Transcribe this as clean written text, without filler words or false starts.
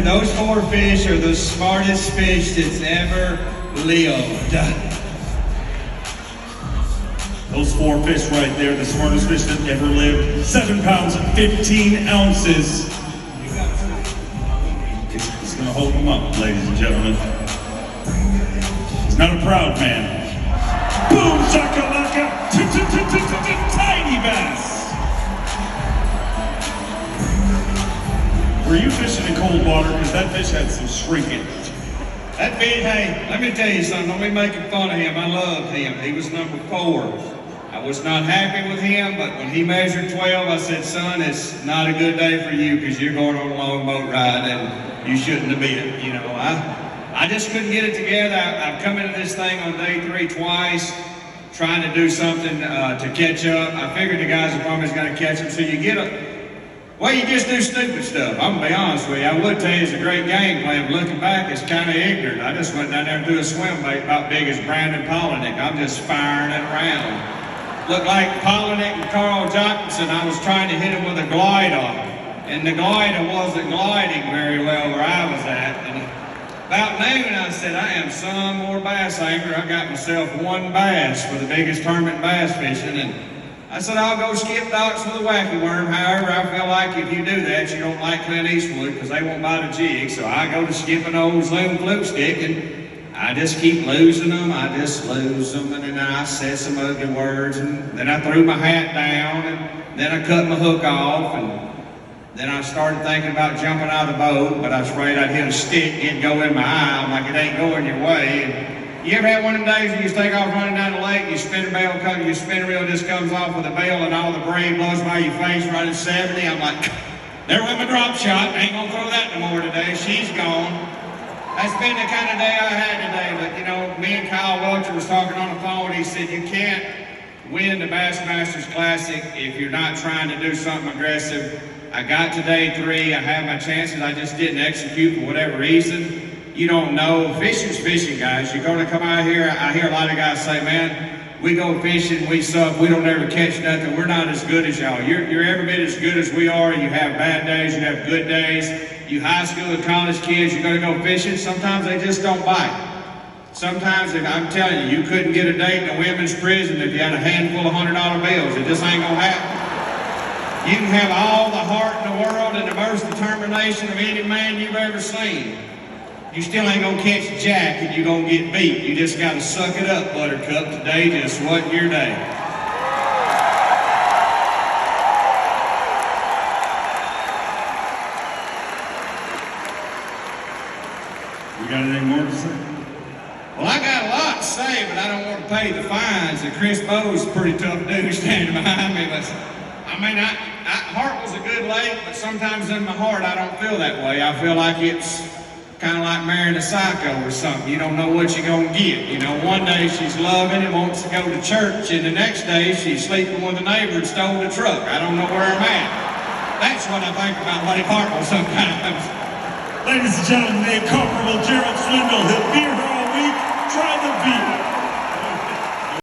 Those four fish are the smartest fish that's ever lived. Those four fish right there, the smartest fish that ever lived. 7 pounds and 15 ounces. It's gonna hold him up, ladies and gentlemen. He's not a proud man. Boom, shakalaka, tiny bass. Were you fishing in cold water? Because that fish had some shrinkage. That fish, hey, let me tell you something. Don't be making fun of him. I loved him. He was number 4. I was not happy with him, but when he measured 12, I said, son, it's not a good day for you because you're going on a long boat ride and you shouldn't have been. You know, I just couldn't get it together. I've come into this thing on day 3 twice, trying to do something to catch up. I figured the guys are probably going to catch him, so you get a... Well, you just do stupid stuff. I'm gonna be honest with you. I would tell you it's a great game plan, but looking back, it's kind of ignorant. I just went down there and threw a swim bait about big as Brandon Polinick. I'm just firing it around. Looked like Polinick and Carl Johnson. I was trying to hit him with a glider, and the glider wasn't gliding very well where I was at. And about noon, I said, I am some more bass angler. I got myself 1 bass for the biggest tournament bass fishing, and I said, I'll go skip docks with a wacky worm. However, I feel like if you do that, you don't like Clint Eastwood because they won't bite a jig. So I go to skip an old Zoom fluke stick and I just keep losing them. I just lose them, and then I said some ugly words, and then I threw my hat down, and then I cut my hook off, and then I started thinking about jumping out of the boat, but I was afraid I'd hit a stick, it'd go in my eye. I'm like, it ain't going your way. And you ever had one of them days when you take off running down the lake, you spin a bail, your spinner reel just comes off with a bail and all the braid blows by your face running 70? I'm like, there went my drop shot. I ain't gonna throw that no more today. She's gone. That's been the kind of day I had today. But you know, me and Kyle Welcher was talking on the phone. He said, you can't win the Bassmasters Classic if you're not trying to do something aggressive. I got to day 3. I had my chances. I just didn't execute for whatever reason. You don't know. Fishing's fishing, guys. You're going to come out here. I hear a lot of guys say, man, we go fishing, we suck, we don't ever catch nothing. We're not as good as y'all. You're every bit as good as we are. You have bad days, you have good days. You high school and college kids, you're going to go fishing. Sometimes they just don't bite. Sometimes, I'm telling you, you couldn't get a date in a women's prison if you had a handful of $100 bills. It just ain't going to happen. You can have all the heart in the world and the most determination of any man you've ever seen. You still ain't gonna catch Jack and you're gonna get beat. You just gotta suck it up, Buttercup. Today just wasn't your day. You got anything more to say? Well, I got a lot to say, but I don't want to pay the fines. And Chris Bowe's a pretty tough dude standing behind me. But I mean, Hart was a good lake, but sometimes in my heart I don't feel that way. I feel like it's kind of like marrying a psycho or something. You don't know what you're going to get. You know, one day she's loving and wants to go to church, and the next day she's sleeping with a neighbor and stole the truck. I don't know where I'm at. That's what I think about Lake Hartwell sometimes. Ladies and gentlemen, the incomparable Gerald Swindle. He'll be here all week. Try the beat.